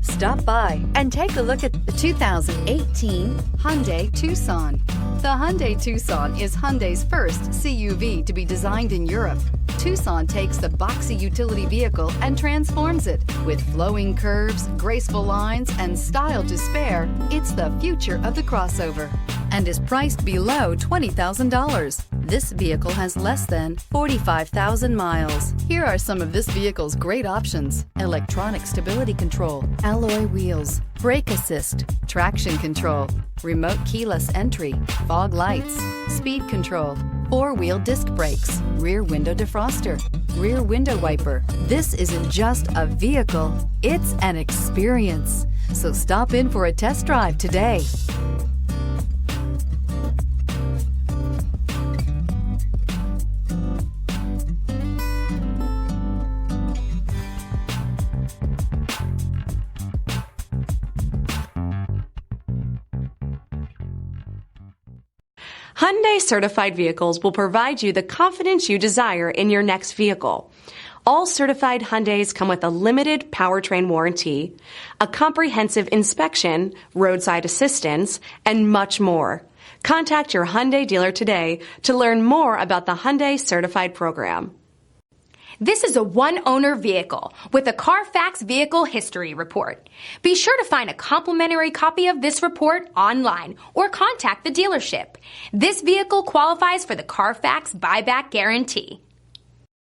Stop by and take a look at the 2018 Hyundai Tucson. The Hyundai Tucson is Hyundai's first CUV to be designed in Europe. Tucson takes the boxy utility vehicle and transforms it. With flowing curves, graceful lines, and style to spare, it's the future of the crossover and is priced below $20,000. This vehicle has less than 45,000 miles. Here are some of this vehicle's great options: electronic stability control, alloy wheels, brake assist, traction control, remote keyless entry, fog lights, speed control, four-wheel disc brakes, rear window defroster, rear window wiper. This isn't just a vehicle, it's an experience. So stop in for a test drive today. Hyundai certified vehicles will provide you the confidence you desire in your next vehicle. All certified Hyundais come with a limited powertrain warranty, a comprehensive inspection, roadside assistance, and much more. Contact your Hyundai dealer today to learn more about the Hyundai certified program. This is a one-owner vehicle with a CARFAX Vehicle History Report. Be sure to find a complimentary copy of this report online or contact the dealership. This vehicle qualifies for the CARFAX Buyback Guarantee.